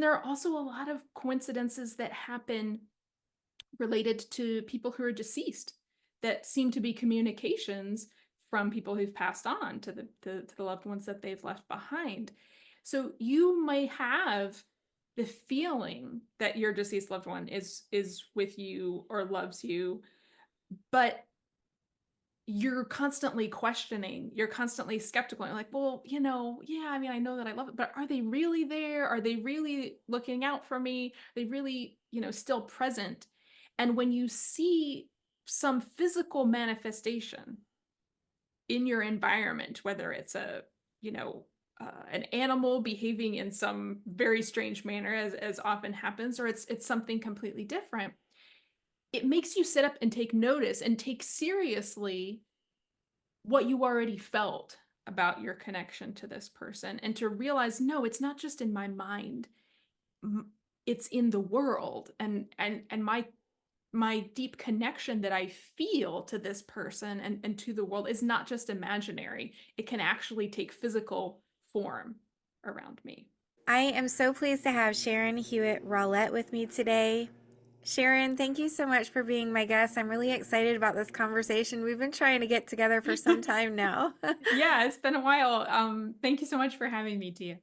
There are also a lot of coincidences that happen related to people who are deceased that seem to be communications from people who've passed on to the loved ones that they've left behind. So you may have the feeling that your deceased loved one is with you or loves you, but you're constantly questioning, you're constantly skeptical. You're like, well, yeah, I mean, I know that I love it, but are they really there? Are they really looking out for me? Are they really, still present? And when you see some physical manifestation in your environment, whether it's you know, an animal behaving in some very strange manner, as often happens, or it's something completely different, it makes you sit up and take notice and take seriously what you already felt about your connection to this person, and to realize, no, it's not just in my mind. It's in the world, and my deep connection that I feel to this person and to the world is not just imaginary. It can actually take physical form around me. I am so pleased to have Sharon Hewitt Rawlette with me today. Sharon, thank you so much for being my guest. I'm really excited about this conversation. We've been trying to get together for some time now. Yeah, it's been a while. Thank you so much for having me, Tia.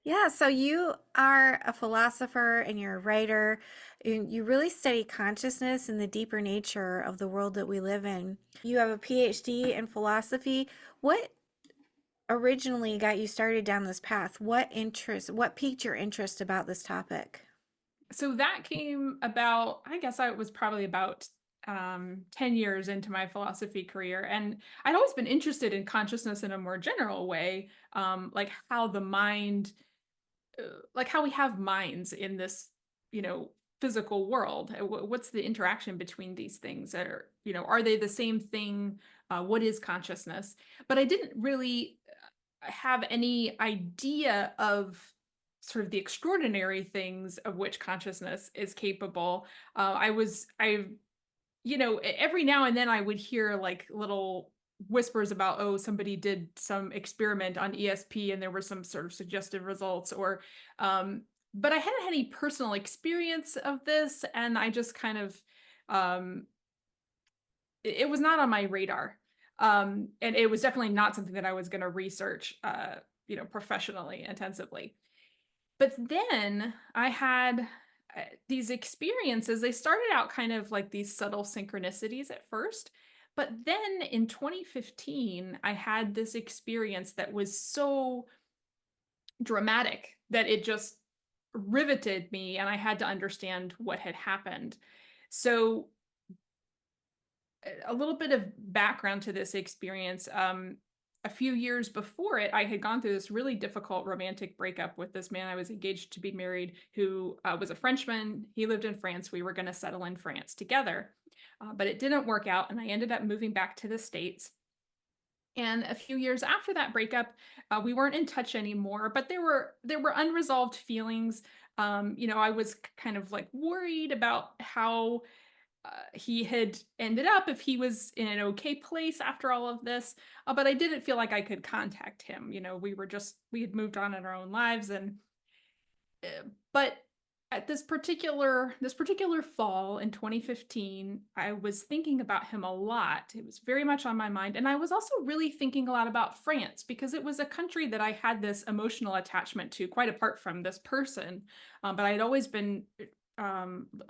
Yeah, so you are a philosopher and you're a writer, and you really study consciousness and the deeper nature of the world that we live in. You have a PhD in philosophy. What originally got you started down this path? What piqued your interest about this topic? So that came about, I guess I was probably about 10 years into my philosophy career. And I'd always been interested in consciousness in a more general way, like how the mind, like how we have minds in this, you know, physical world. What's the interaction between these things? Are they the same thing? What is consciousness? But I didn't really have any idea of sort of the extraordinary things of which consciousness is capable. Every now and then I would hear like little whispers about, oh, somebody did some experiment on ESP and there were some sort of suggestive results, or, but I hadn't had any personal experience of this, and I just kind of, um, it was not on my radar. And it was definitely not something that I was going to research, professionally, intensively. But then I had these experiences. They started out kind of like these subtle synchronicities at first. But then in 2015, I had this experience that was so dramatic that it just riveted me, and I had to understand what had happened. So, a little bit of background to this experience. A few years before it, I had gone through this really difficult romantic breakup with this man I was engaged to be married, who was a Frenchman. He lived in France. We were going to settle in France together, but it didn't work out, and I ended up moving back to the States. And a few years after that breakup, we weren't in touch anymore, but there were unresolved feelings. I was kind of like worried about how he had ended up, if he was in an okay place after all of this. But I didn't feel like I could contact him. We had moved on in our own lives, and but at this particular fall in 2015, I was thinking about him a lot. It was very much on my mind, and I was also really thinking a lot about France, because it was a country that I had this emotional attachment to, quite apart from this person. But I had always been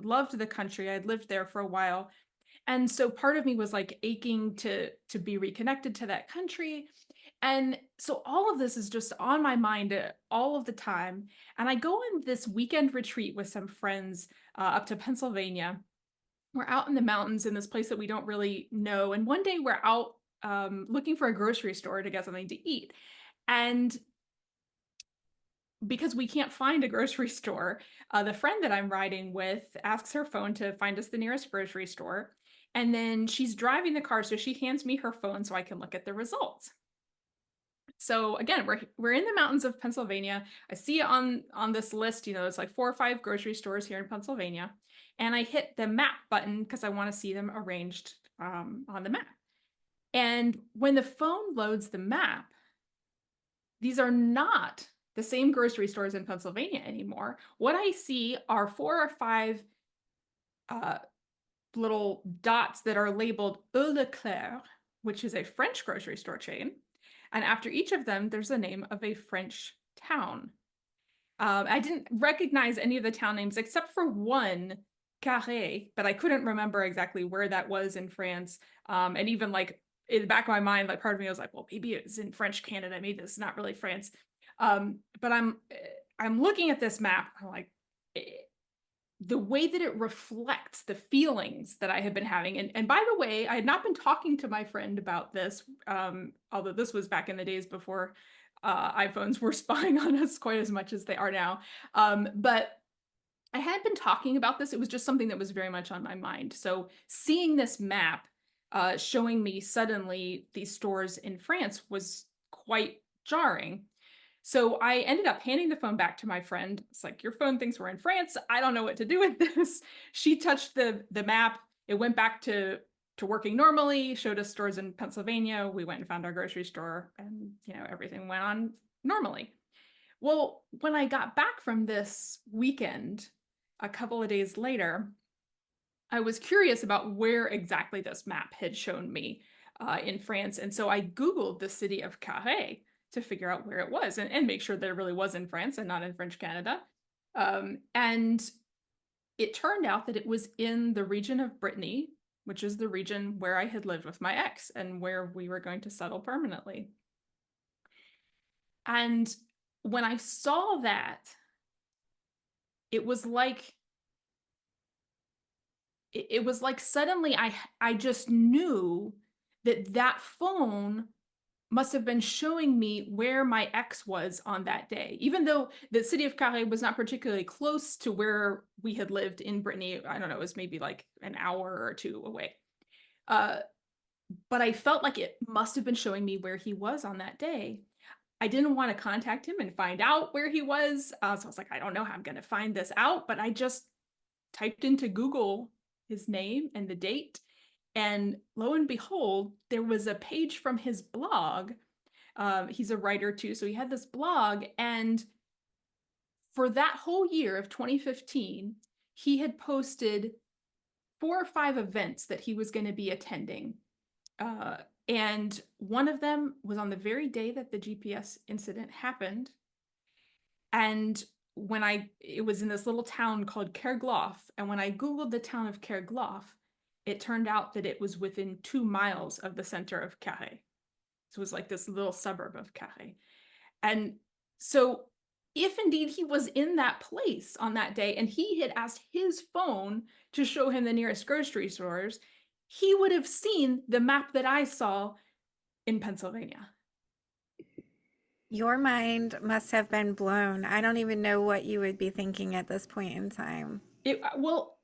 loved the country. I'd lived there for a while, and so part of me was like aching to be reconnected to that country. And so all of this is just on my mind all of the time. And I go on this weekend retreat with some friends up to Pennsylvania. We're out in the mountains in this place that we don't really know. And one day we're out looking for a grocery store to get something to eat. And because we can't find a grocery store, the friend that I'm riding with asks her phone to find us the nearest grocery store. And then she's driving the car, so she hands me her phone so I can look at the results. So again, we're in the mountains of Pennsylvania. I see on this list, it's like 4 or 5 grocery stores here in Pennsylvania, and I hit the map button because I want to see them arranged on the map. And when the phone loads the map, these are not the same grocery stores in Pennsylvania anymore. What I see are 4 or 5 uh, little dots that are labeled Eau de Claire, which is a French grocery store chain. And after each of them, there's the name of a French town. I didn't recognize any of the town names except for one, Carré, but I couldn't remember exactly where that was in France. And even like in the back of my mind, like part of me was like, well, maybe it's in French Canada. Maybe it's not really France. But I'm looking at this map. I'm like, the way that it reflects the feelings that I had been having. And by the way, I had not been talking to my friend about this, although this was back in the days before iPhones were spying on us quite as much as they are now. But I had been talking about this. It was just something that was very much on my mind. So seeing this map showing me suddenly these stores in France was quite jarring. So I ended up handing the phone back to my friend. It's like, your phone thinks we're in France. I don't know what to do with this. She touched the map. It went back to working normally, showed us stores in Pennsylvania. We went and found our grocery store, and everything went on normally. Well, when I got back from this weekend, a couple of days later, I was curious about where exactly this map had shown me in France. And so I Googled the city of Carré to figure out where it was and make sure that it really was in France and not in French Canada. And it turned out that it was in the region of Brittany, which is the region where I had lived with my ex and where we were going to settle permanently. And when I saw that, it was like suddenly I just knew that that phone must have been showing me where my ex was on that day. Even though the city of Carré was not particularly close to where we had lived in Brittany, I don't know, it was maybe like an hour or two away. But I felt like it must have been showing me where he was on that day. I didn't want to contact him and find out where he was. So I was like, I don't know how I'm going to find this out, but I just typed into Google his name and the date. And lo and behold, there was a page from his blog. He's a writer too. So he had this blog. And for that whole year of 2015, he had posted 4 or 5 events that he was going to be attending. And one of them was on the very day that the GPS incident happened. And it was in this little town called Kerglof. And when I Googled the town of Kerglof, it turned out that it was within 2 miles of the center of Carré. So it was like this little suburb of Carré. And so if indeed he was in that place on that day and he had asked his phone to show him the nearest grocery stores, he would have seen the map that I saw in Pennsylvania. Your mind must have been blown. I don't even know what you would be thinking at this point in time. Well,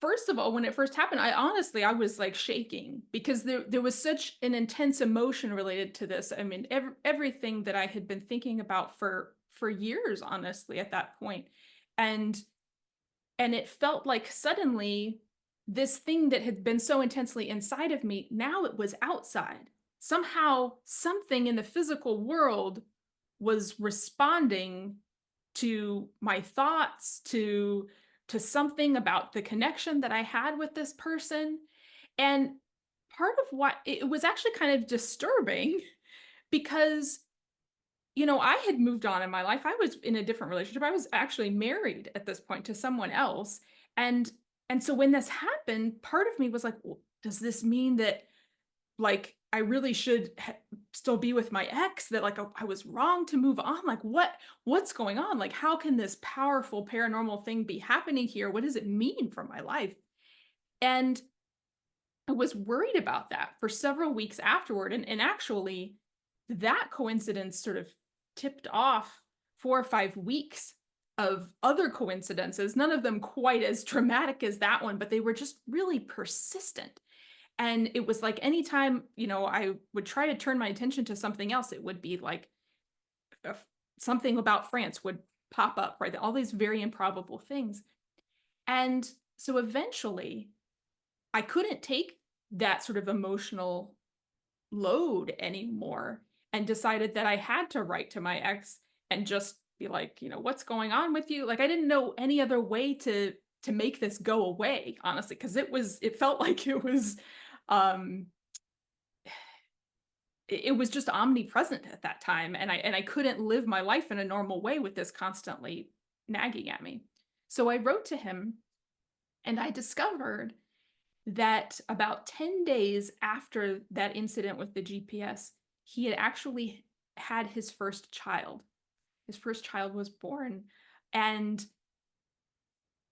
first of all, when it first happened, I was like shaking because there was such an intense emotion related to this. I mean, everything that I had been thinking about for years, honestly, at that point. And it felt like suddenly this thing that had been so intensely inside of me, now it was outside. Somehow something in the physical world was responding to my thoughts, to something about the connection that I had with this person. And part of what it was actually kind of disturbing because I had moved on in my life. I was in a different relationship. I was actually married at this point to someone else. And so when this happened, part of me was like, well, does this mean that like I really should still be with my ex, that like I was wrong to move on? Like what's going on? Like how can this powerful paranormal thing be happening here? What does it mean for my life? And I was worried about that for several weeks afterward. And actually that coincidence sort of tipped off 4 or 5 weeks of other coincidences, none of them quite as dramatic as that one, but they were just really persistent. And it was like anytime, I would try to turn my attention to something else, it would be like something about France would pop up, right? All these very improbable things. And so eventually I couldn't take that sort of emotional load anymore and decided that I had to write to my ex and just be like, what's going on with you? Like, I didn't know any other way to make this go away, honestly, because it felt like um it was just omnipresent at that time, and I couldn't live my life in a normal way with this constantly nagging at me. So I wrote to him, and I discovered that about 10 days after that incident with the GPS, he had actually had his first child. His first child was born. And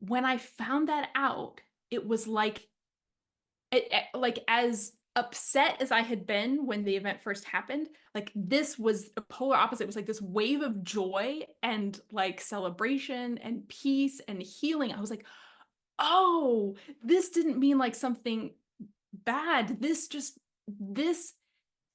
when I found that out, it was like as upset as I had been when the event first happened, like this was a polar opposite. It was like this wave of joy and like celebration and peace and healing. I was like, oh, this didn't mean like something bad. This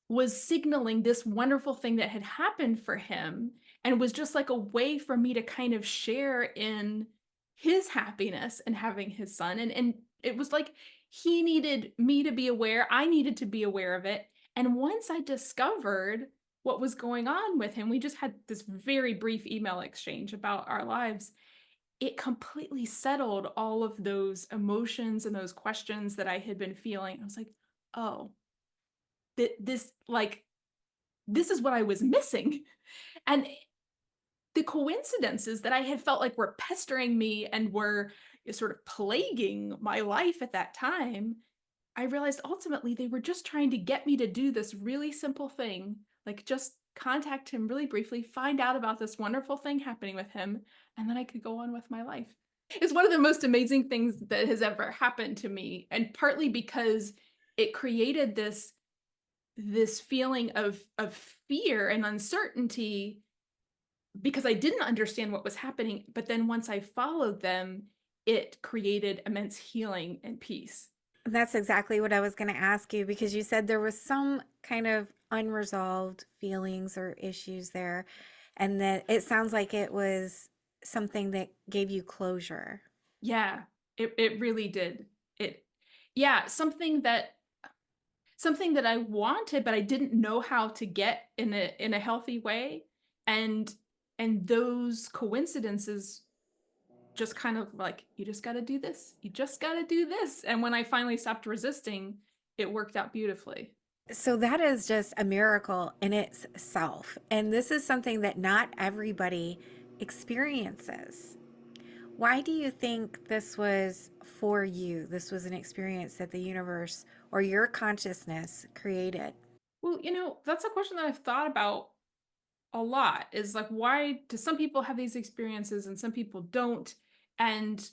was signaling this wonderful thing that had happened for him, and was just like a way for me to kind of share in his happiness and having his son. And it was like he needed me to be aware, I needed to be aware of it. And once I discovered what was going on with him, we just had this very brief email exchange about our lives. It completely settled all of those emotions and those questions that I had been feeling. I was like, oh, this like this is what I was missing. And the coincidences that I had felt like were pestering me and were sort of plaguing my life at that time, I realized ultimately they were just trying to get me to do this really simple thing, like just contact him really briefly, find out about this wonderful thing happening with him, and then I could go on with my life. It's one of the most amazing things that has ever happened to me, and partly because it created this feeling of fear and uncertainty because I didn't understand what was happening. But then once I followed them, it created immense healing and peace. That's exactly what I was going to ask you because you said there was some kind of unresolved feelings or issues there, and that it sounds like it was something that gave you closure. Yeah, it really did. It yeah, something that I wanted, but I didn't know how to get in a healthy way. And and those coincidences just kind of like, you just got to do this. You just got to do this. And when I finally stopped resisting, it worked out beautifully. So that is just a miracle in itself. And this is something that not everybody experiences. Why do you think this was for you? This was an experience that the universe or your consciousness created. Well, that's a question that I've thought about a lot, is like, why do some people have these experiences and some people don't? And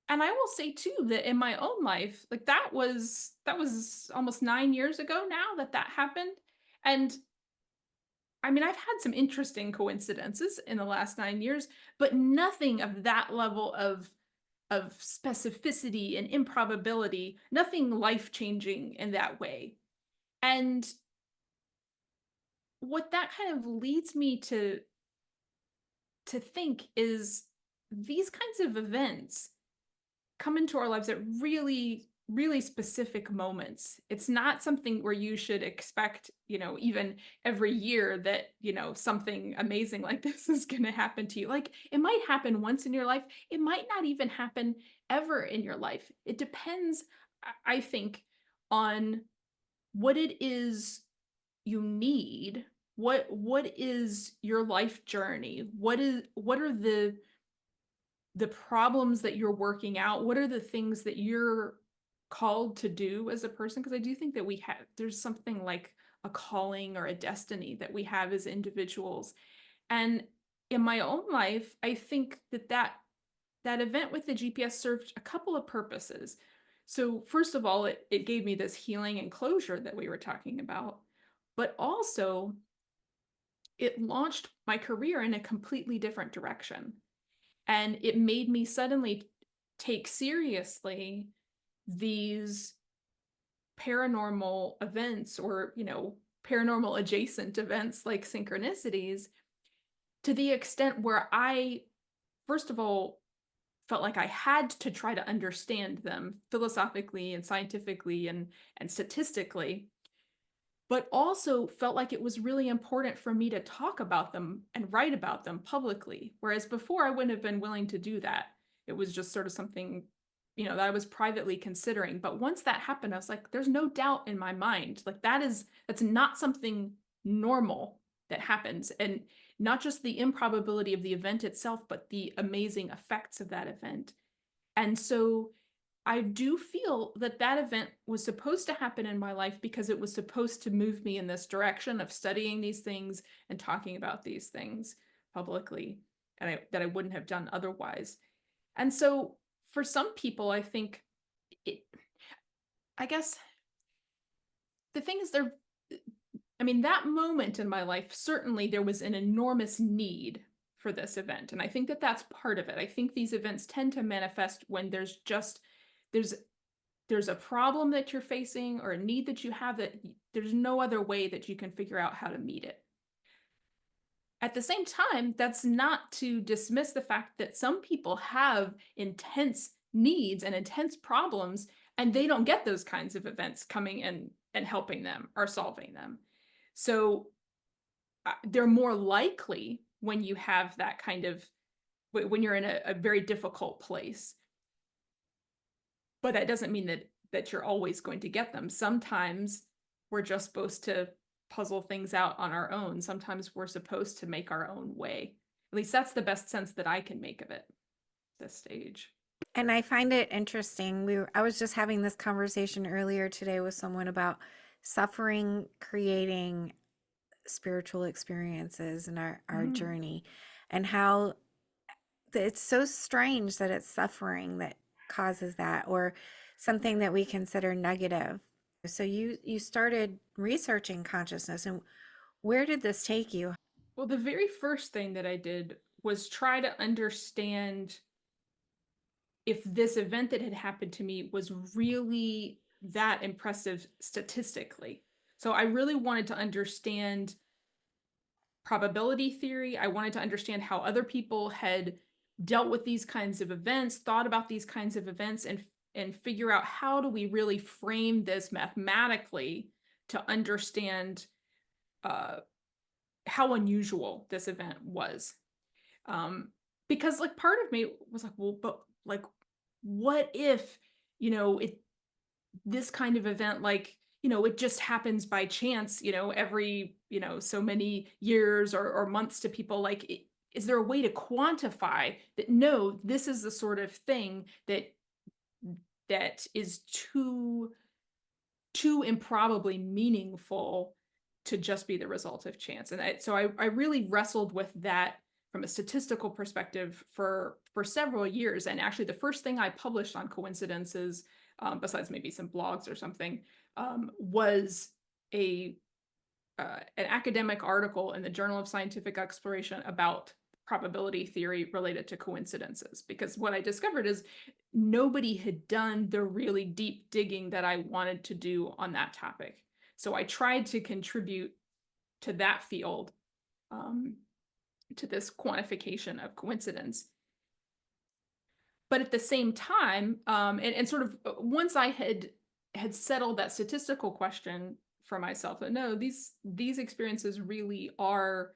I will say too that in my own life, like that was almost 9 years ago now that happened. And I mean, I've had some interesting coincidences in the last 9 years, but nothing of that level of specificity and improbability, nothing life-changing in that way. And what that kind of leads me to think is these kinds of events come into our lives at really, really specific moments. It's not something where you should expect, even every year that, something amazing like this is going to happen to you. Like, it might happen once in your life. It might not even happen ever in your life. It depends, I think, on what it is you need. What is your life journey? What are the problems that you're working out? What are the things that you're called to do as a person? Because I do think that there's something like a calling or a destiny that we have as individuals. And in my own life, I think that event with the GPS served a couple of purposes. So first of all, it gave me this healing and closure that we were talking about, but also it launched my career in a completely different direction. And it made me suddenly take seriously these paranormal events, or, paranormal adjacent events like synchronicities, to the extent where I, first of all, felt like I had to try to understand them philosophically and scientifically and statistically. but also felt like it was really important for me to talk about them and write about them publicly. Whereas before I wouldn't have been willing to do that. It was just sort of something, that I was privately considering. But once that happened, I was like, there's no doubt in my mind. Like that's not something normal that happens. And not just the improbability of the event itself, but the amazing effects of that event. And so I do feel that that event was supposed to happen in my life because it was supposed to move me in this direction of studying these things and talking about these things publicly, and that I wouldn't have done otherwise. And so for some people, I think it, I guess the thing is that moment in my life, certainly there was an enormous need for this event. And I think that that's part of it. I think these events tend to manifest when there's there's a problem that you're facing or a need that you have that there's no other way that you can figure out how to meet it. At the same time, that's not to dismiss the fact that some people have intense needs and intense problems, and they don't get those kinds of events coming in and helping them or solving them. So they're more likely when you have that kind of, when you're in a very difficult place. But that doesn't mean that you're always going to get them. Sometimes we're just supposed to puzzle things out on our own. Sometimes we're supposed to make our own way. At least that's the best sense that I can make of it at this stage. And I find it interesting. I was just having this conversation earlier today with someone about suffering creating spiritual experiences in our Mm. journey, and how it's so strange that it's suffering that causes that, or something that we consider negative. So you started researching consciousness, and where did this take you? Well, the very first thing that I did was try to understand if this event that had happened to me was really that impressive statistically. So I really wanted to understand probability theory. I wanted to understand how other people had dealt with these kinds of events, thought about these kinds of events, and figure out how do we really frame this mathematically to understand uh, how unusual this event was. Because like part of me was like, well, but like, what if it this kind of event, like, it just happens by chance, every, so many years or months to people, like, is there a way to quantify that? No, this is the sort of thing that is too improbably meaningful to just be the result of chance. And so I really wrestled with that from a statistical perspective for several years. And actually, the first thing I published on coincidences, besides maybe some blogs or something, was a an academic article in the Journal of Scientific Exploration about probability theory related to coincidences. Because what I discovered is nobody had done the really deep digging that I wanted to do on that topic. So I tried to contribute to that field, um, to this quantification of coincidence. But at the same time, and sort of once I had settled that statistical question for myself, that no, these experiences really are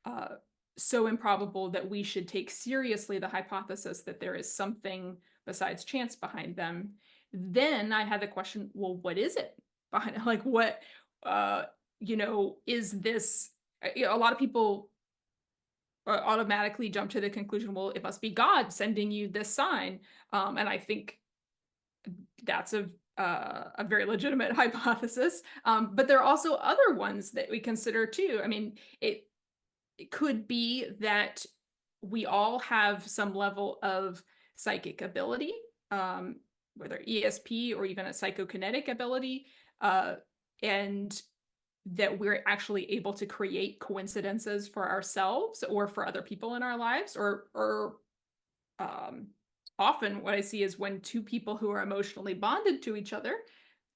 uh, so improbable that we should take seriously the hypothesis that there is something besides chance behind them. Then I had the question, well, what is it behind it? Like, what, is this? A lot of people automatically jump to the conclusion, well, it must be God sending you this sign. And I think that's a very legitimate hypothesis. But there are also other ones that we consider too. I mean, it could be that we all have some level of psychic ability, whether ESP or even a psychokinetic ability, and that we're actually able to create coincidences for ourselves or for other people in our lives, or often what I see is when two people who are emotionally bonded to each other,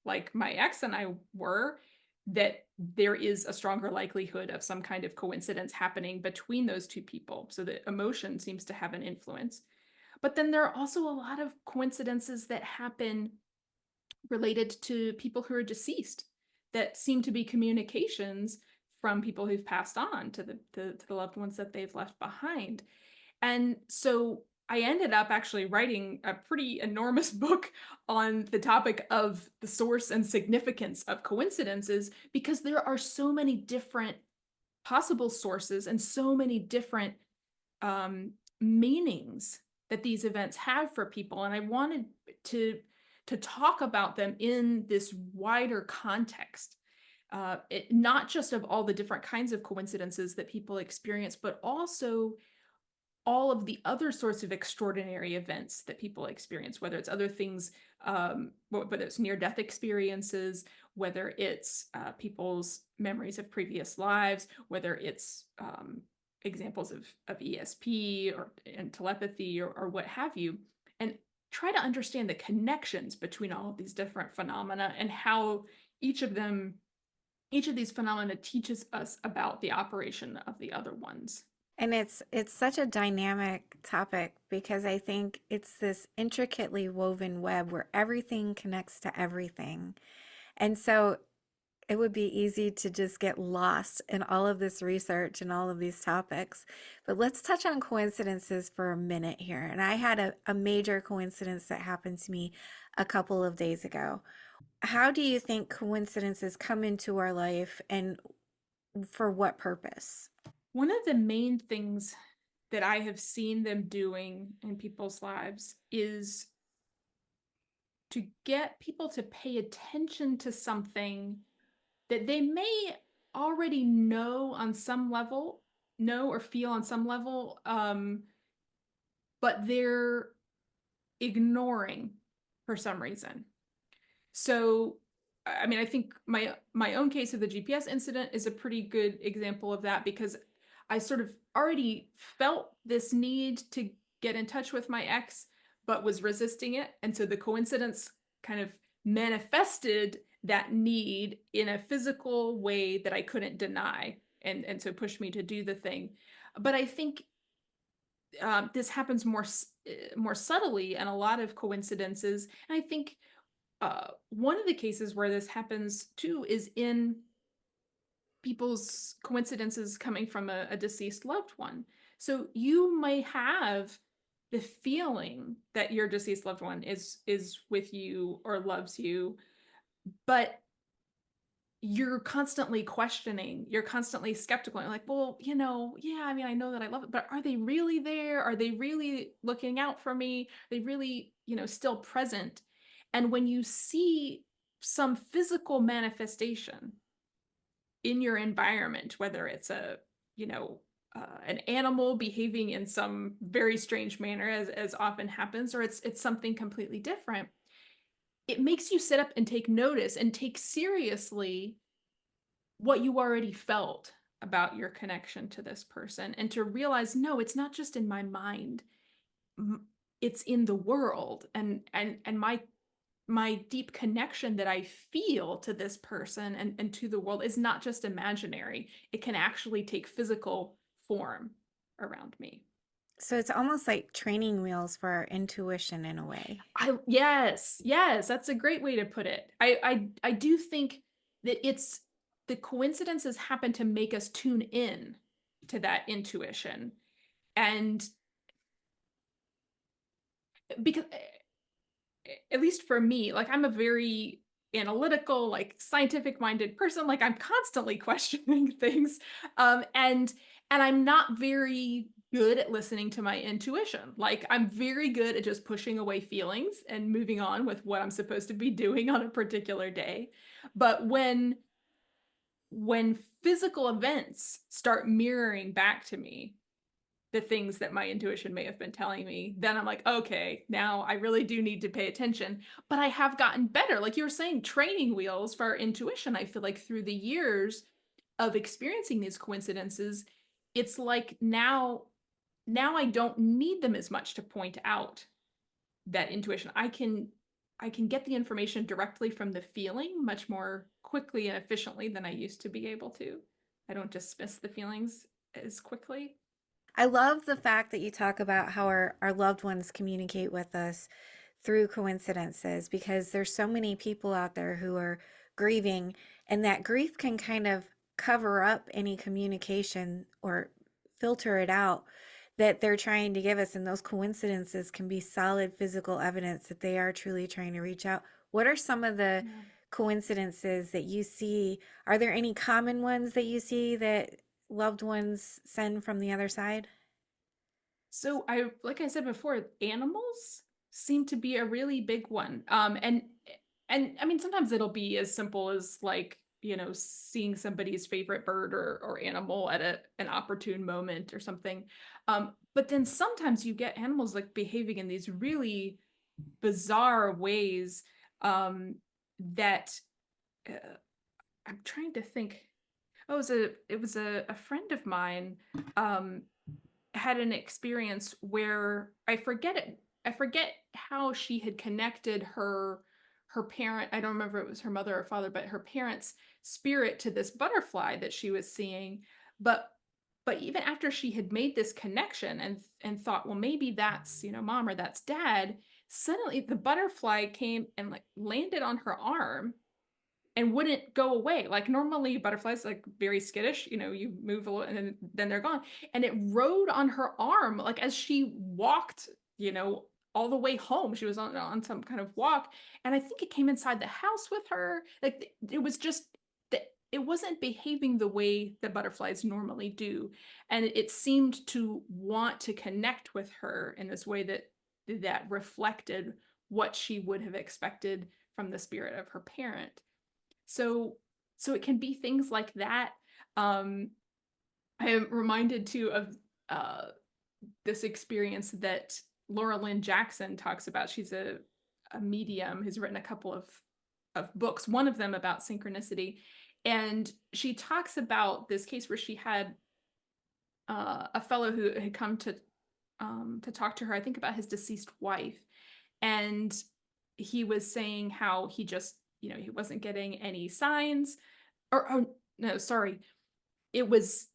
like my ex and I were, that there is a stronger likelihood of some kind of coincidence happening between those two people. So that emotion seems to have an influence. But then there are also a lot of coincidences that happen related to people who are deceased. that seem to be communications from people who've passed on to the loved ones that they've left behind. And so I ended up actually writing a pretty enormous book on the topic of the source and significance of coincidences, because there are so many different possible sources and so many different um, meanings that these events have for people. And I wanted to to talk about them in this wider context, not just of all the different kinds of coincidences that people experience, but also all of the other sorts of extraordinary events that people experience, whether it's other things, whether it's near-death experiences, whether it's people's memories of previous lives, whether it's examples of ESP or and telepathy or what have you, and try to understand the connections between all of these different phenomena and how each of them, each of these phenomena teaches us about the operation of the other ones. And it's such a dynamic topic because I think it's this intricately woven web where everything connects to everything. And so it would be easy to just get lost in all of this research and all of these topics. But let's touch on coincidences for a minute here. And I had a major coincidence that happened to me a couple of days ago. How do you think coincidences come into our life and for what purpose? One of the main things that I have seen them doing in people's lives is to get people to pay attention to something that they may already know on some level, know or feel on some level, but they're ignoring for some reason. So, I mean, I think my own case of the GPS incident is a pretty good example of that, because I sort of already felt this need to get in touch with my ex, but was resisting it. And so the coincidence kind of manifested that need in a physical way that I couldn't deny, and so pushed me to do the thing. But I think this happens more subtly in a lot of coincidences, and I think one of the cases where this happens too is in people's coincidences coming from a deceased loved one. So you may have the feeling that your deceased loved one is with you or loves you, but you're constantly questioning, you're constantly skeptical. You're like, well, yeah, I mean, I know that I love it, but are they really there? Are they really looking out for me? Are they really, still present? And when you see some physical manifestation in your environment, whether it's an animal behaving in some very strange manner, as often happens, or it's something completely different, it makes you sit up and take notice and take seriously what you already felt about your connection to this person, and to realize, no, it's not just in my mind, it's in the world, and my deep connection that I feel to this person and to the world is not just imaginary. It can actually take physical form around me. So it's almost like training wheels for our intuition in a way. Yes, that's a great way to put it. I do think that it's the coincidences happen to make us tune in to that intuition. And because, at least for me, like, I'm a very analytical, like, scientific minded person. Like, I'm constantly questioning things. And I'm not very good at listening to my intuition. Like, I'm very good at just pushing away feelings and moving on with what I'm supposed to be doing on a particular day. But when physical events start mirroring back to me the things that my intuition may have been telling me, then I'm like, okay, now I really do need to pay attention. But I have gotten better. Like you were saying, training wheels for our intuition. I feel like through the years of experiencing these coincidences, it's like now I don't need them as much to point out that intuition. I can get the information directly from the feeling much more quickly and efficiently than I used to be able to. I don't dismiss the feelings as quickly. I love the fact that you talk about how our loved ones communicate with us through coincidences because there's so many people out there who are grieving And that grief can kind of cover up any communication or filter it out that they're trying to give us. And those coincidences can be solid physical evidence that they are truly trying to reach out. What are some of the Yeah. coincidences that you see? Are there any common ones that you see that loved ones send from the other side? So like I said before, animals seem to be a really big one. And I mean, sometimes it'll be as simple as like, seeing somebody's favorite bird or animal at an opportune moment or something. But then sometimes you get animals like behaving in these really bizarre ways, that uh, I'm trying to think. Oh, it was a friend of mine, um, had an experience where I forget how she had connected her parent. I don't remember if it was her mother or father, but her parents' spirit to this butterfly that she was seeing. But but even after she had made this connection and thought, well, maybe that's, mom, or that's dad, suddenly the butterfly came and like landed on her arm and wouldn't go away. Like normally butterflies like very skittish, you move a little and then they're gone. And it rode on her arm like as she walked, all the way home. She was on some kind of walk, and I think it came inside the house with her. Like it was just that it wasn't behaving the way that butterflies normally do, and it seemed to want to connect with her in this way that reflected what she would have expected from the spirit of her parent. So so it can be things like that. Um, I am reminded too of uh, this experience that Laura Lynn Jackson talks about. She's a medium who's written a couple of books, one of them about synchronicity. And she talks about this case where she had a fellow who had come to talk to her, I think about his deceased wife. And he was saying how he just, he wasn't getting any signs, or oh no, sorry, it was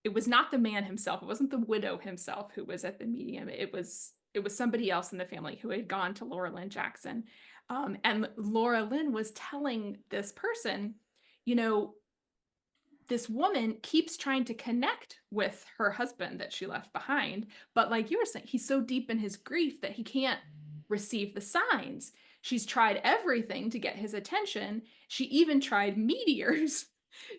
it was not the man himself. It wasn't the widow himself who was at the medium. It was somebody else in the family who had gone to Laura Lynn Jackson. And Laura Lynn was telling this person, you know, this woman keeps trying to connect with her husband that she left behind. But like you were saying, he's so deep in his grief that he can't receive the signs. She's tried everything to get his attention. She even tried meteors,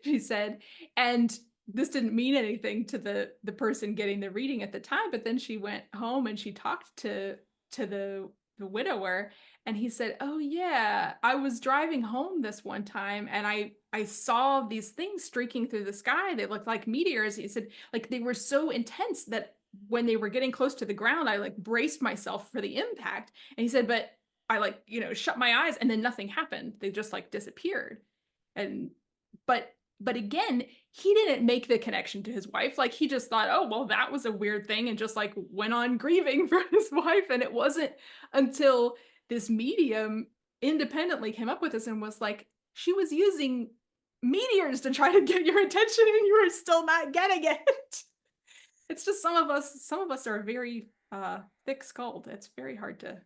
she said. And this didn't mean anything to the person getting the reading at the time. But then she went home and she talked to the widower, and he said, "Oh yeah, I was driving home this one time and I saw these things streaking through the sky. They looked like meteors." He said like they were so intense that when they were getting close to the ground, I like braced myself for the impact. And he said, "But I like, shut my eyes and then nothing happened. They just like disappeared." And but again, he didn't make the connection to his wife. Like he just thought, "Oh, well, that was a weird thing," and just like went on grieving for his wife. And it wasn't until this medium independently came up with this and was like, she was using meteors to try to get your attention and you were still not getting it. It's just some of us are very thick-skulled. It's very hard to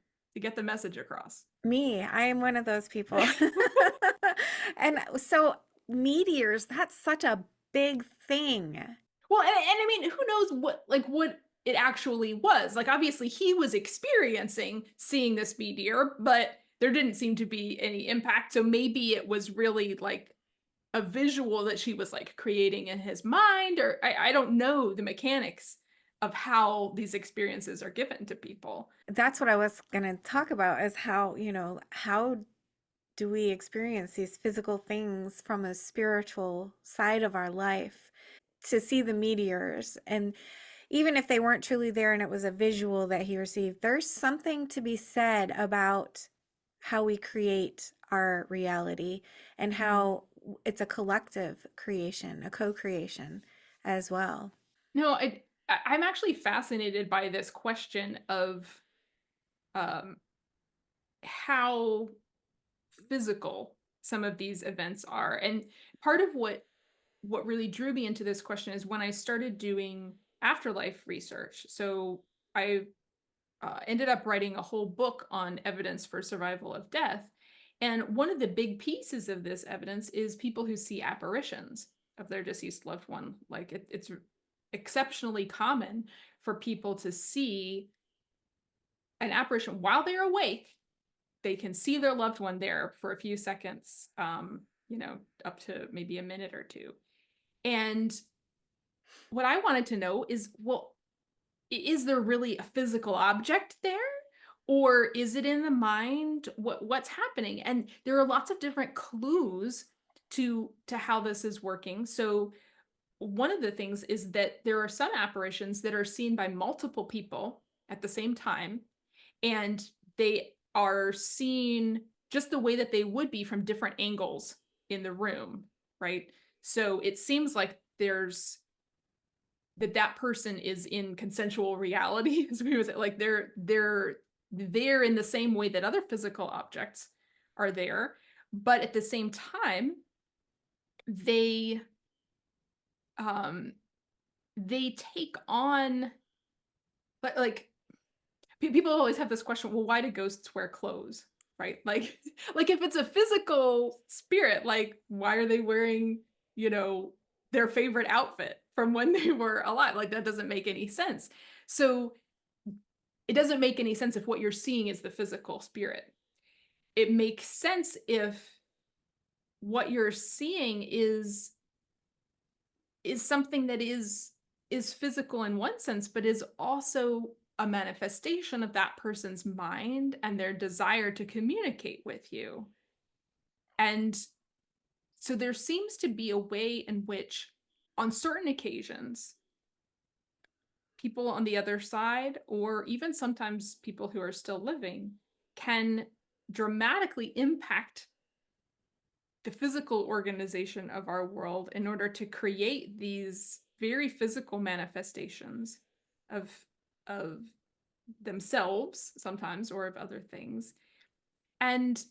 get the message across. Me, I am one of those people. And so meteors, that's such a big thing. Well, and I mean, who knows what it actually was. Like obviously he was experiencing seeing this meteor, but there didn't seem to be any impact. So maybe it was really like a visual that she was like creating in his mind, or I don't know the mechanics of how these experiences are given to people. That's what I was going to talk about is how, how do we experience these physical things from a spiritual side of our life to see the meteors? And even if they weren't truly there and it was a visual that he received, there's something to be said about how we create our reality and Mm. how it's a collective creation, a co-creation as well. No, I'm actually fascinated by this question of um, how physical some of these events are. And part of what really drew me into this question is when I started doing afterlife research. So I ended up writing a whole book on evidence for survival of death. And one of the big pieces of this evidence is people who see apparitions of their deceased loved one. Like it's exceptionally common for people to see an apparition while they're awake. They can see their loved one there for a few seconds, up to maybe a minute or two. And what I wanted to know is, well, is there really a physical object there? Or is it in the mind? What's happening? And there are lots of different clues to how this is working. So one of the things is that there are some apparitions that are seen by multiple people at the same time, and they are seen just the way that they would be from different angles in the room, right? So it seems like that person is in consensual reality, as we would say. Like they're there in the same way that other physical objects are there, but at the same time, they um they take on, but like people always have this question, well, why do ghosts wear clothes, right? Like like if it's a physical spirit, like why are they wearing, their favorite outfit from when they were alive? Like that doesn't make any sense. So it doesn't make any sense if what you're seeing is the physical spirit. It makes sense if what you're seeing is something that is physical in one sense, but is also a manifestation of that person's mind and their desire to communicate with you. And so there seems to be a way in which, on certain occasions, people on the other side, or even sometimes people who are still living, can dramatically impact the physical organization of our world in order to create these very physical manifestations of of themselves sometimes, or of other things. And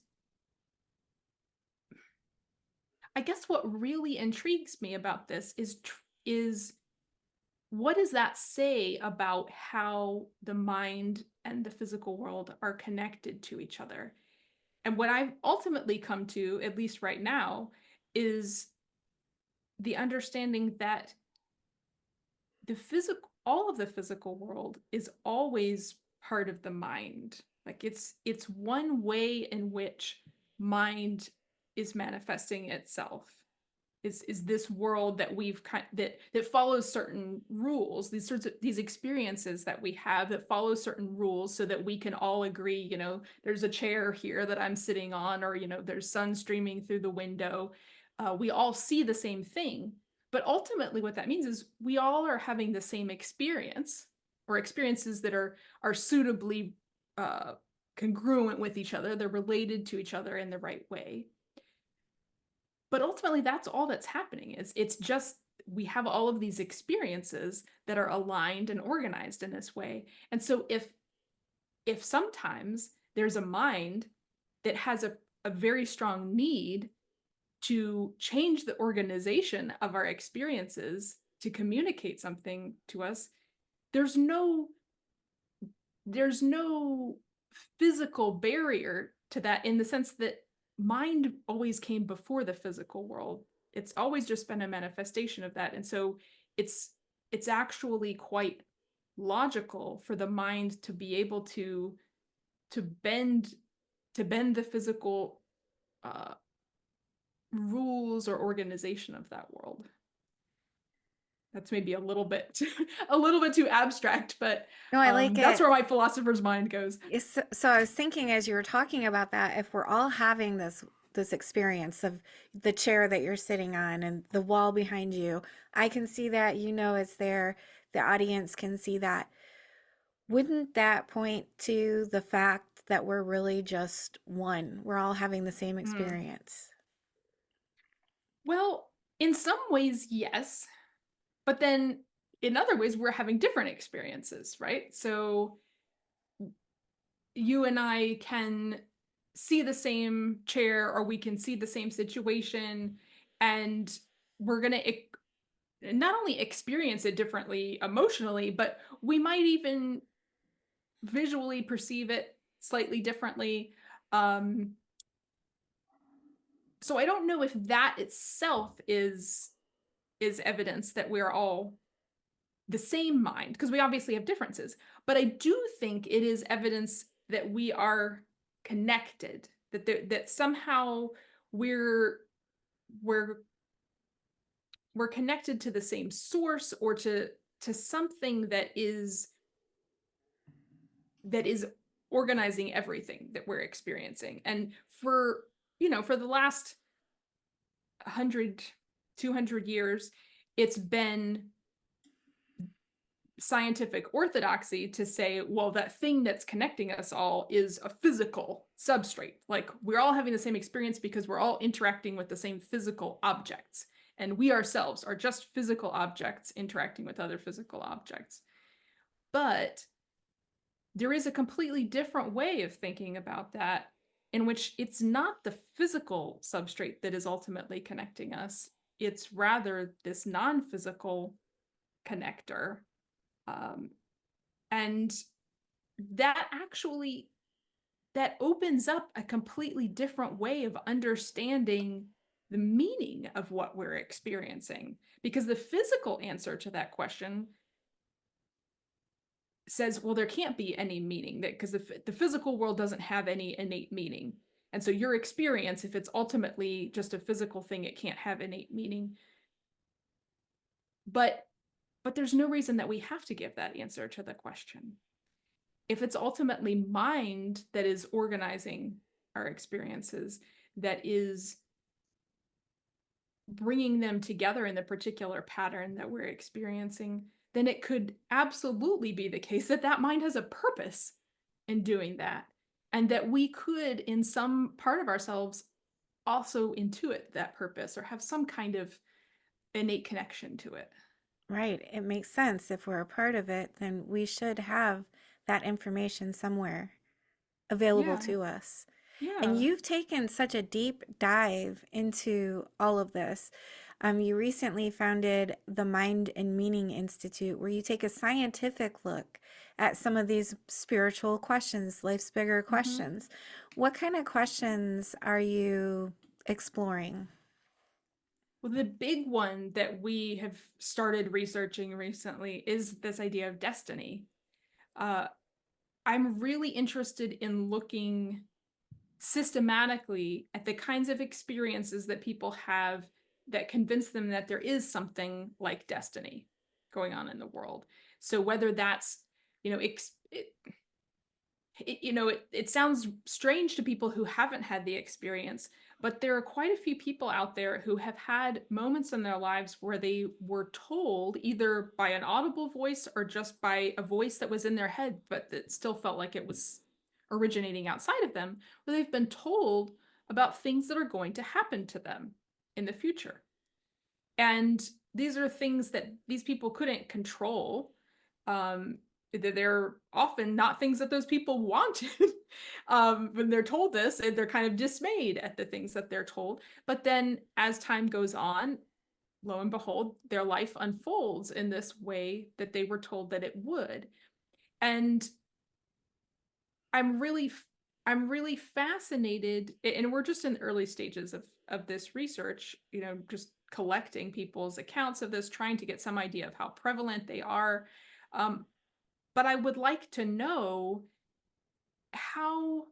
I guess what really intrigues me about this is what does that say about how the mind and the physical world are connected to each other? And what I've ultimately come to, at least right now, is the understanding that all of the physical world is always part of the mind. Like it's one way in which mind is manifesting itself. Is this world that that follows certain rules, these experiences that we have that follow certain rules, so that we can all agree, there's a chair here that I'm sitting on, or there's sun streaming through the window. We all see the same thing, but ultimately what that means is we all are having the same experience, or experiences that are suitably congruent with each other. They're related to each other in the right way. But ultimately, that's all that's happening. It's just we have all of these experiences that are aligned and organized in this way. And so if sometimes there's a mind that has a very strong need to change the organization of our experiences to communicate something to us, there's no physical barrier to that, in the sense that mind always came before the physical world. It's always just been a manifestation of that. And so it's actually quite logical for the mind to be able to bend the physical rules or organization of that world. That's maybe a little bit a little bit too abstract, but No, I like that's it. where my philosopher's mind goes. So I was thinking as you were talking about that, if we're all having this experience of the chair that you're sitting on and the wall behind you, I can see that, it's there, the audience can see that. Wouldn't that point to the fact that we're really just one? We're all having the same Hmm. experience. Well, in some ways, yes. But then in other ways, we're having different experiences, right? So you and I can see the same chair, or we can see the same situation, and we're going to not only experience it differently emotionally, but we might even visually perceive it slightly differently. Um, So I don't know if that itself is evidence that we're all the same mind, because we obviously have differences. But I do think it is evidence that we are connected, that somehow we're we're we're connected to the same source, or to something that is organizing everything that we're experiencing. And for the last 100, 200 years, it's been scientific orthodoxy to say, well, that thing that's connecting us all is a physical substrate. Like, we're all having the same experience because we're all interacting with the same physical objects. And we ourselves are just physical objects interacting with other physical objects. But there is a completely different way of thinking about that, in which it's not the physical substrate that is ultimately connecting us. It's rather this non-physical connector. Um, and that opens up a completely different way of understanding the meaning of what we're experiencing. Because the physical answer to that question says, well, there can't be any meaning, because the physical world doesn't have any innate meaning. And so your experience, if it's ultimately just a physical thing, it can't have innate meaning. But there's no reason that we have to give that answer to the question. If it's ultimately mind that is organizing our experiences, that is bringing them together in the particular pattern that we're experiencing, then it could absolutely be the case that that mind has a purpose in doing that, and that we could, in some part of ourselves, also intuit that purpose or have some kind of innate connection to it. Right. It makes sense. If we're a part of it, then we should have that information somewhere available Yeah, to us. And yeah. you've taken such a deep dive into all of this. You recently founded the Mind and Meaning Institute, where you take a scientific look at some of these spiritual questions, life's bigger Mm-hmm. questions. What kind of questions are you exploring? Well, the big one that we have started researching recently is this idea of destiny. Uh, I'm really interested in looking systematically at the kinds of experiences that people have that convince them that there is something like destiny going on in the world. So whether that's, you know, it sounds strange to people who haven't had the experience, but there are quite a few people out there who have had moments in their lives where they were told, either by an audible voice or just by a voice that was in their head, but that still felt like it was originating outside of them, where they've been told about things that are going to happen to them in the future. And these are things that these people couldn't control. Um, they're often not things that those people wanted. When they're told this, and they're kind of dismayed at the things that they're told. But then as time goes on, lo and behold, their life unfolds in this way that they were told that it would. And I'm really I'm really fascinated, and we're just in the early stages of this research, just collecting people's accounts of this, trying to get some idea of how prevalent they are. Um, but I would like to know how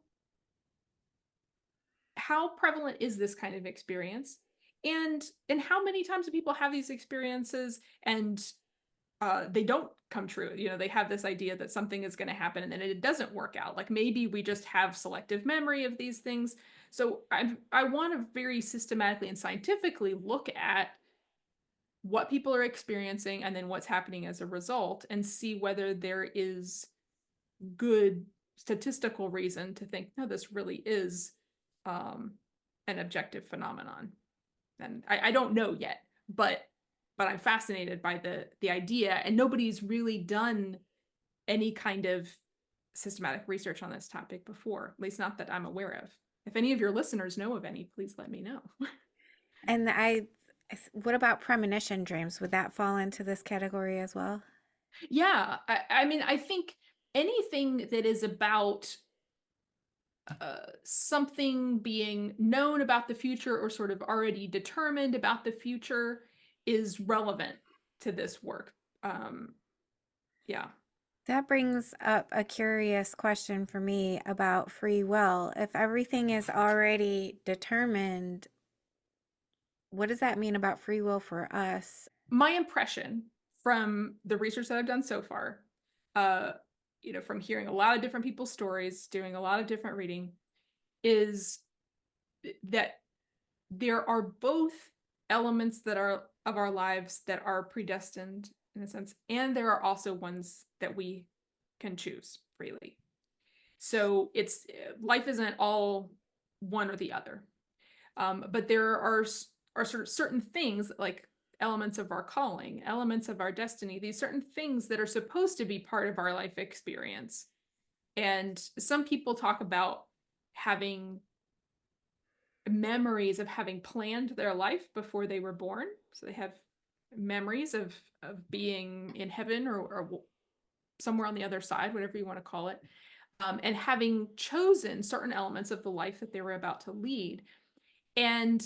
how prevalent is this kind of experience, and how many times do people have these experiences, and they don't come true. They have this idea that something is going to happen and then it doesn't work out. Like, maybe we just have selective memory of these things. So I want to very systematically and scientifically look at what people are experiencing and then what's happening as a result, and see whether there is good statistical reason to think, no, this really is um, an objective phenomenon. And I don't know yet, but I'm fascinated by the idea, and nobody's really done any kind of systematic research on this topic before, at least not that I'm aware of. If any of your listeners know of any, please let me know. And what about premonition dreams? Would that fall into this category as well? Yeah, I mean, I think anything that is about something being known about the future or sort of already determined about the future is relevant to this work. Um, yeah. That brings up a curious question for me about free will. If everything is already determined, what does that mean about free will for us? My impression from the research that I've done so far, uh, from hearing a lot of different people's stories, doing a lot of different reading, is that there are both elements that are of our lives that are predestined in a sense, and there are also ones that we can choose freely. So it's life isn't all one or the other, but there are sort of certain things like elements of our calling, elements of our destiny, these certain things that are supposed to be part of our life experience. And some people talk about having memories of having planned their life before they were born. So they have memories of being in heaven or somewhere on the other side, whatever you want to call it, and having chosen certain elements of the life that they were about to lead. And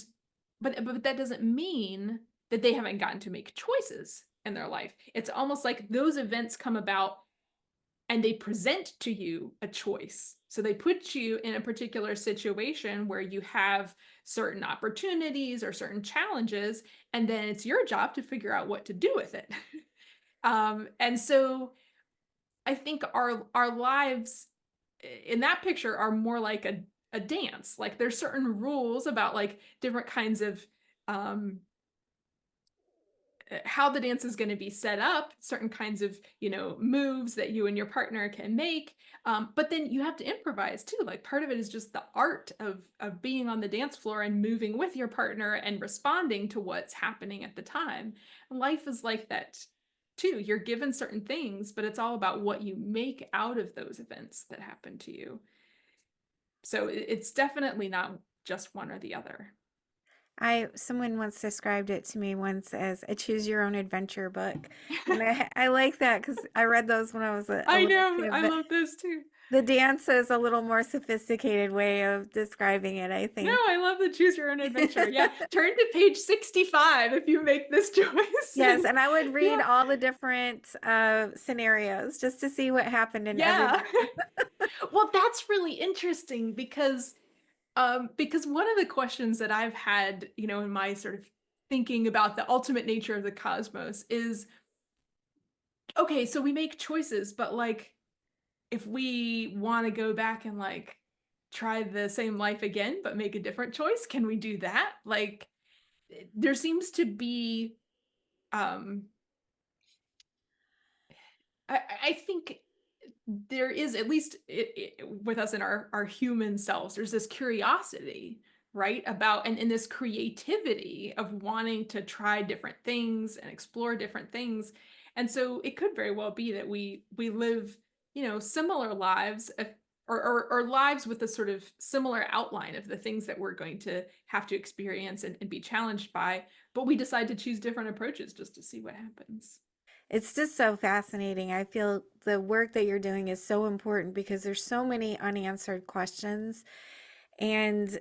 but that doesn't mean that they haven't gotten to make choices in their life. It's almost like those events come about and they present to you a choice. So they put you in a particular situation where you have certain opportunities or certain challenges, and then it's your job to figure out what to do with it. And so I think our lives in that picture are more like a dance. Like there's certain rules about like different kinds of um, how the dance is going to be set up, certain kinds of moves that you and your partner can make, but then you have to improvise too. Like part of it is just the art of being on the dance floor and moving with your partner and responding to what's happening at the time. Life is like that too. You're given certain things, but it's all about what you make out of those events that happen to you. So it's definitely not just one or the other. Someone once described it to me once as a choose your own adventure book. And I like that because I read those when I was a I little know, kid. I But love this too. the dance is a little more sophisticated way of describing it, I No, think. I love the choose your own adventure. Yeah. Turn to page 65 if you make this choice. Yes, and I would read Yeah. all the different scenarios just to see what happened in every Yeah. one. Well, that's really interesting because one of the questions that I've had, in my sort of thinking about the ultimate nature of the cosmos is, okay, so we make choices, but like if we want to go back and like try the same life again but make a different choice, can we do that? Like there seems to be um I think there is at least with us in our human selves, there's this curiosity, right, about and this creativity of wanting to try different things and explore different things. And so it could very well be that we live similar lives or lives with a sort of similar outline of the things that we're going to have to experience and be challenged by, but we decide to choose different approaches just to see what happens. It's just so fascinating. I feel the work that you're doing is so important because there's so many unanswered questions. And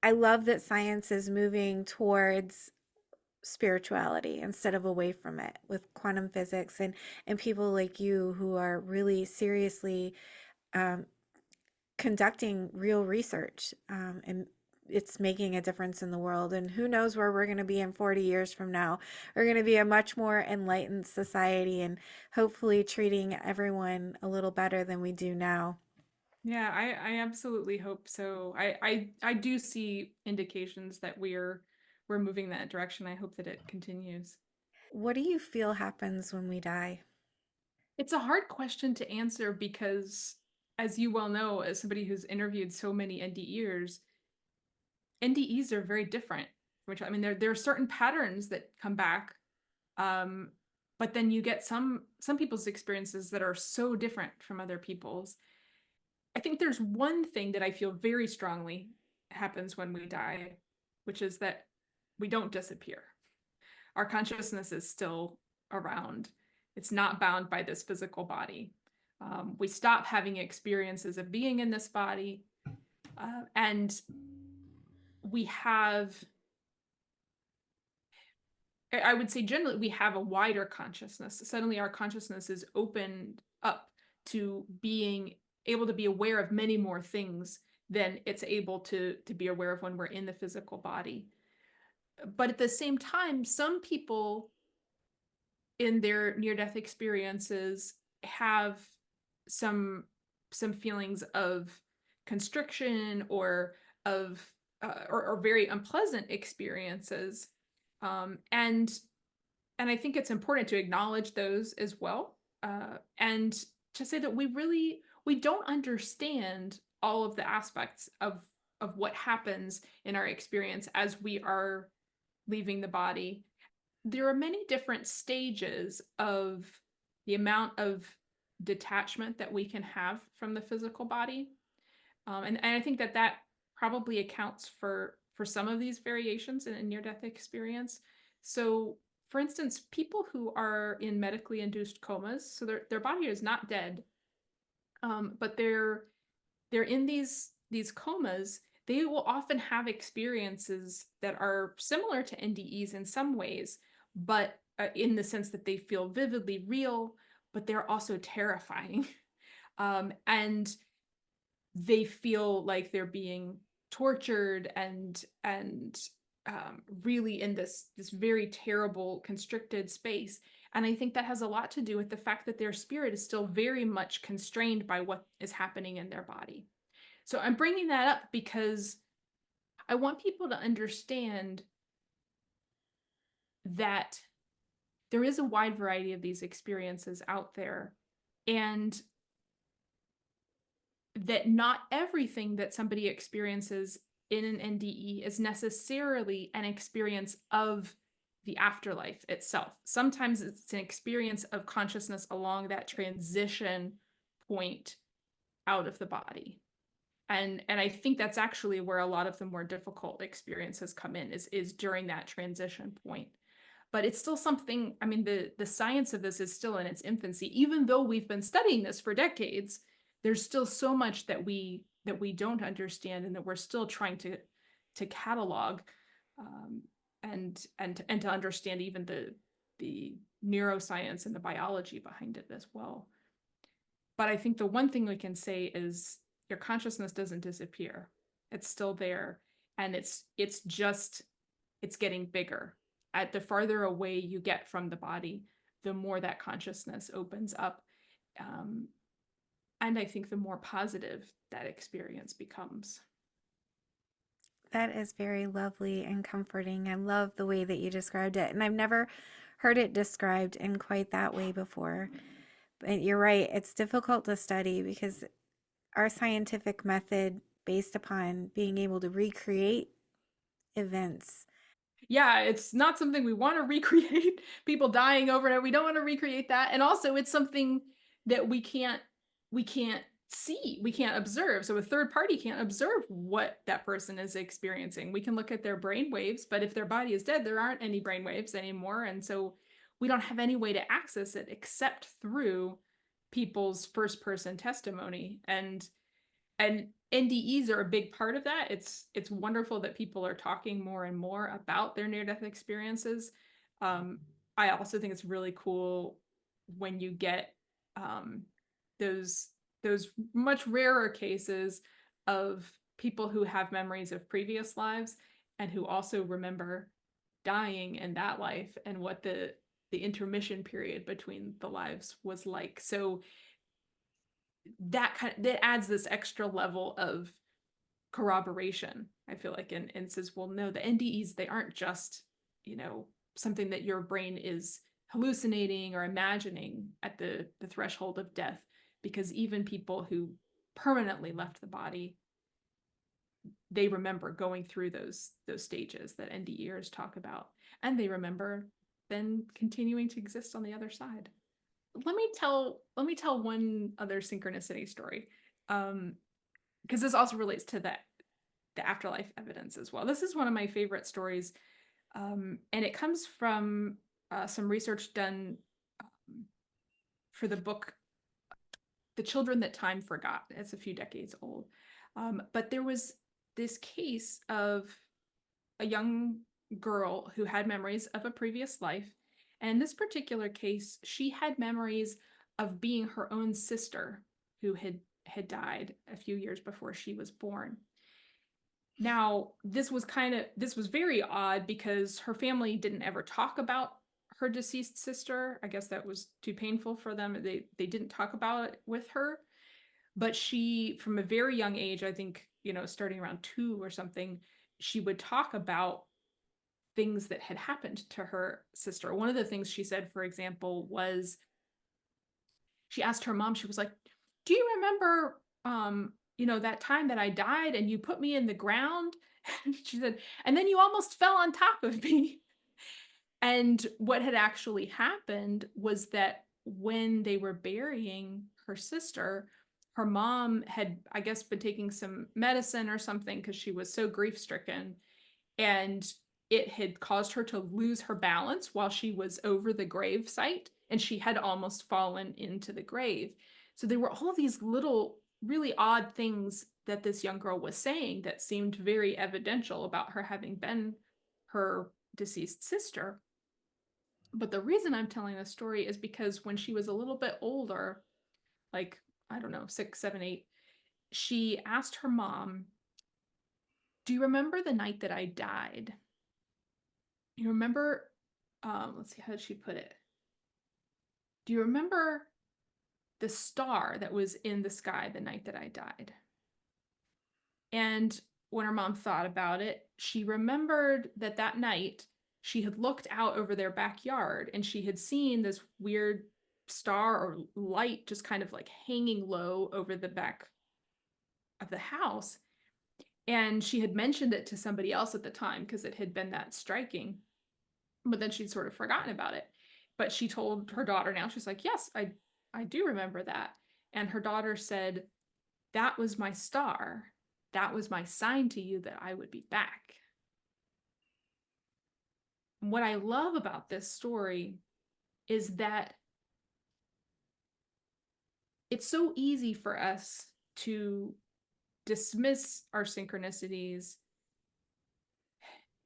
I love that science is moving towards spirituality instead of away from it with quantum physics and people like you who are really seriously um, conducting real research, and it's making a difference in the world. And who knows where we're going to be in 40 years from now. We're going to be a much more enlightened society and hopefully treating everyone a little better than we do now. Yeah, I absolutely hope so. I do see indications that we're moving that direction. I hope that it continues. What do you feel happens when we die? It's a hard question to answer because, as you well know, as somebody who's interviewed so many NDEers, NDEs are very different. Which I mean, there are certain patterns that come back, um, but then you get some people's experiences that are so different from other people's. I think there's one thing that I feel very strongly happens when we die, which is that we don't disappear. Our consciousness is still around. It's not bound by this physical body. We stop having experiences of being in this body. And we have, I would say generally, we have a wider consciousness. Suddenly our consciousness is opened up to being able to be aware of many more things than it's able to be aware of when we're in the physical body. But at the same time, some people in their near-death experiences have some some feelings of constriction or of or very unpleasant experiences, and I think it's important to acknowledge those as well, and to say that we don't understand all of the aspects of what happens in our experience as we are leaving the body. There are many different stages of the amount of detachment that we can have from the physical body, and I think that that probably accounts for some of these variations in a near-death experience. So, for instance, people who are in medically induced comas, so their body is not dead, but they're in these comas. They will often have experiences that are similar to NDEs in some ways, but in the sense that they feel vividly real, but they're also terrifying. And they feel like they're being tortured and really in this very terrible constricted space. And I think that has a lot to do with the fact that their spirit is still very much constrained by what is happening in their body. So I'm bringing that up because I want people to understand that there is a wide variety of these experiences out there, and that not everything that somebody experiences in an NDE is necessarily an experience of the afterlife itself. Sometimes it's an experience of consciousness along that transition point out of the body. And I think that's actually where a lot of the more difficult experiences come in, is during that transition point. But it's still something, I mean, the science of this is still in its infancy. Even though we've been studying this for decades, there's still so much that we don't understand and that we're still trying to catalog, and to understand even the neuroscience and the biology behind it as well. But I think the one thing we can say is your consciousness doesn't disappear. It's still there, and it's just it's getting bigger. At the farther away you get from the body, the more that consciousness opens up. Um, and I think the more positive that experience becomes. That is very lovely and comforting. I love the way that you described it. And I've never heard it described in quite that way before. But you're right, it's difficult to study because our scientific method, based upon being able to recreate events. Yeah, it's not something we want to recreate. People dying over and over. We don't want to recreate that. And also it's something that we can't see. We can't observe. So a third party can't observe what that person is experiencing. We can look at their brain waves, but if their body is dead, there aren't any brain waves anymore. And so we don't have any way to access it except through people's first person testimony. And NDEs are a big part of that. It's wonderful that people are talking more and more about their near-death experiences. Um, I also think it's really cool when you get um, those those much rarer cases of people who have memories of previous lives and who also remember dying in that life and what the intermission period between the lives was like. So that adds this extra level of corroboration, I feel like, and says, well, no, the NDEs, they aren't just, something that your brain is hallucinating or imagining at the threshold of death, because even people who permanently left the body, they remember going through those stages that NDEers talk about, and they remember then continuing to exist on the other side. Let me tell one other synchronicity story, because this also relates to the afterlife evidence as well. This is one of my favorite stories, and it comes from some research done for the book The Children That Time Forgot. It's a few decades old. But there was this case of a young girl who had memories of a previous life. And in this particular case, she had memories of being her own sister who had died a few years before she was born. Now, this was very odd because her family didn't ever talk about her deceased sister. I guess that was too painful for them. They didn't talk about it with her. But she, from a very young age, I think, starting around 2 or something, she would talk about things that had happened to her sister. One of the things she said, for example, was she asked her mom, she was like, "Do you remember that time that I died and you put me in the ground?" She said, "And then you almost fell on top of me." And what had actually happened was that when they were burying her sister, her mom had, I guess, been taking some medicine or something because she was so grief stricken. And it had caused her to lose her balance while she was over the grave site, and she had almost fallen into the grave. So there were all these little, really odd things that this young girl was saying that seemed very evidential about her having been her deceased sister. But the reason I'm telling this story is because when she was a little bit older, like, I don't know, 6, 7, 8, she asked her mom, "Do you remember the night that I died? You remember, let's see, how did she put it? Do you remember the star that was in the sky the night that I died?" And when her mom thought about it, she remembered that that night she had looked out over their backyard and she had seen this weird star or light just kind of like hanging low over the back of the house. And she had mentioned it to somebody else at the time because it had been that striking. But then she'd sort of forgotten about it. But she told her daughter now, she's like, "Yes, I do remember that." And her daughter said, "That was my star. That was my sign to you that I would be back." And what I love about this story is that it's so easy for us to dismiss our synchronicities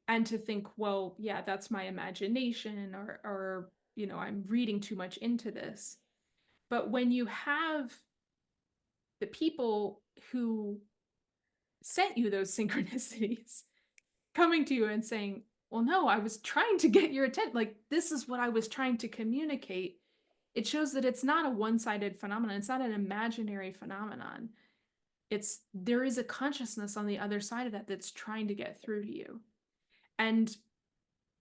and to think, well, yeah, that's my imagination, or I'm reading too much into this. But when you have the people who sent you those synchronicities coming to you and saying, "Well, no, I was trying to get your attention. Like, this is what I was trying to communicate." It shows that it's not a one-sided phenomenon. It's not an imaginary phenomenon. There is a consciousness on the other side of that that's trying to get through to you. And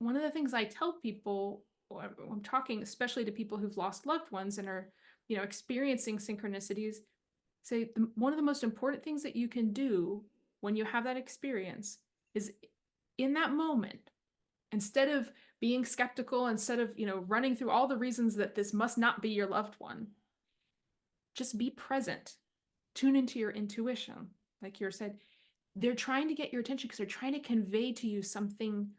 one of the things I tell people, or I'm talking especially to people who've lost loved ones and are, experiencing synchronicities, say one of the most important things that you can do when you have that experience is, in that moment, instead of being skeptical, instead of running through all the reasons that this must not be your loved one, just be present. Tune into your intuition. Like you said, they're trying to get your attention because they're trying to convey to you something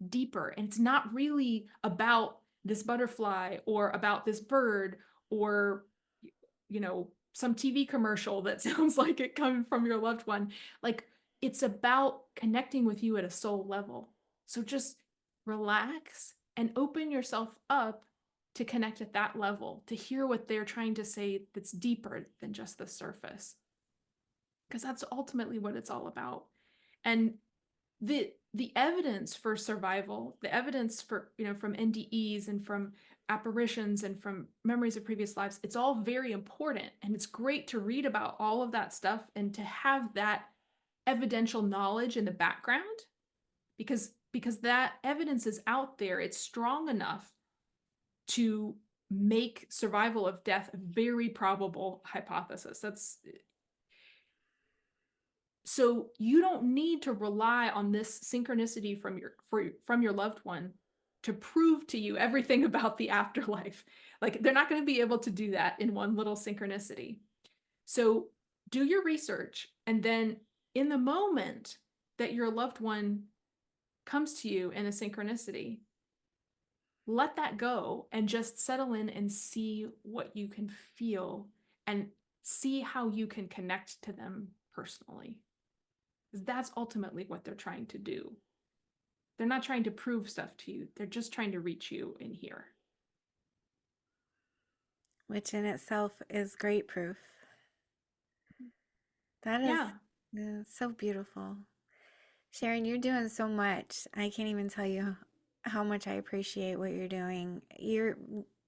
deeper, and it's not really about this butterfly or about this bird or some TV commercial that sounds like it coming from your loved one. Like, it's about connecting with you at a soul level. So just relax and open yourself up to connect at that level, to hear what they're trying to say that's deeper than just the surface. Because that's ultimately what it's all about. And the evidence for survival, the evidence for, from NDEs and from apparitions and from memories of previous lives, it's all very important. And it's great to read about all of that stuff and to have that evidential knowledge in the background, because that evidence is out there. It's strong enough to make survival of death a very probable hypothesis. So you don't need to rely on this synchronicity from your loved one to prove to you everything about the afterlife. Like, they're not going to be able to do that in one little synchronicity. So do your research, and then in the moment that your loved one comes to you in a synchronicity, let that go and just settle in and see what you can feel, and see how you can connect to them personally. Because that's ultimately what they're trying to do. They're not trying to prove stuff to you, they're just trying to reach you in here. which in itself is great proof. That is Yeah. so beautiful. Sharon, you're doing so much. I can't even tell you how much I appreciate what you're doing. You're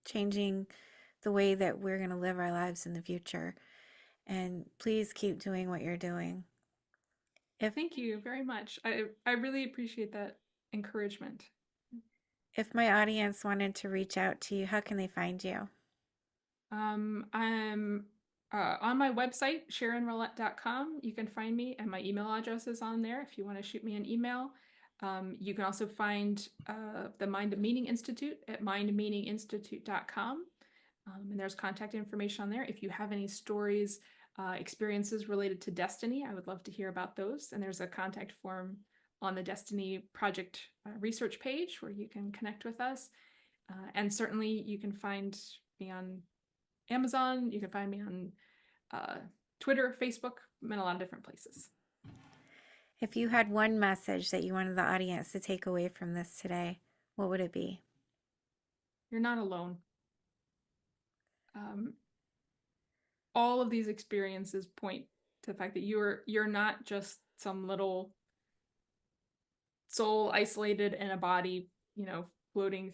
changing the way that we're going to live our lives in the future. And please keep doing what you're doing. If Thank you very much. I really appreciate that encouragement. if my audience wanted to reach out to you, how can they find you? I'm on my website, SharonRoulette.com. You can find me, and my email address is on there if you want to shoot me an email. You can also find the Mind and Meaning Institute at mindmeaninginstitute.com. And there's contact information on there. If you have any stories, experiences related to Destiny, I would love to hear about those. And there's a contact form on the Destiny Project research page where you can connect with us. And certainly you can find me on Amazon. You can find me on Twitter, Facebook. I'm in a lot of different places. If you had one message that you wanted the audience to take away from this today, what would it be? You're not alone. Um, all of these experiences point to the fact that you're not just some little soul isolated in a body, floating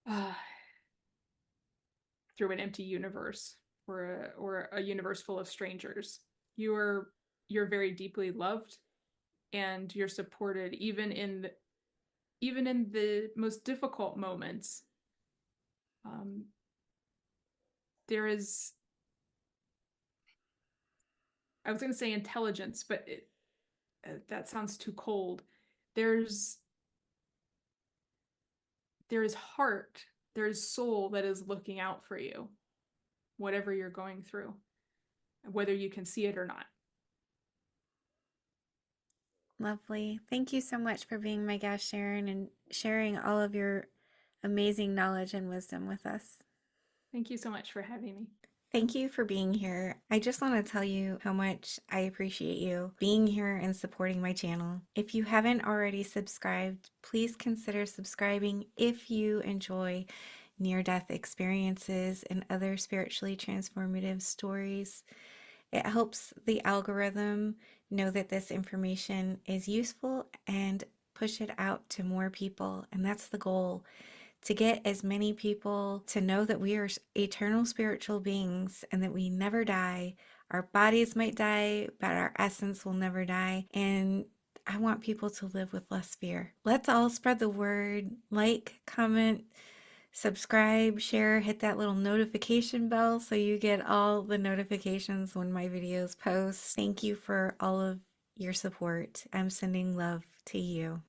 uh, through an empty universe or a universe full of strangers. You're very deeply loved, and you're supported even in the most difficult moments. Um, there is, I was going to say intelligence, but that sounds too cold. There's there is heart, there is soul that is looking out for you, whatever you're going through, whether you can see it or not. Lovely. Thank you so much for being my guest, Sharon, and sharing all of your amazing knowledge and wisdom with us. Thank you so much for having me. Thank you for being here. I just want to tell you how much I appreciate you being here and supporting my channel. If you haven't already subscribed, please consider subscribing if you enjoy near-death experiences and other spiritually transformative stories. It helps the algorithm know that this information is useful and push it out to more people. And that's the goal, to get as many people to know that we are eternal spiritual beings and that we never die. Our bodies might die, but our essence will never die. And I want people to live with less fear. Let's all spread the word. Like, comment, subscribe, share, hit that little notification bell so you get all the notifications when my videos post. Thank you for all of your support. I'm sending love to you.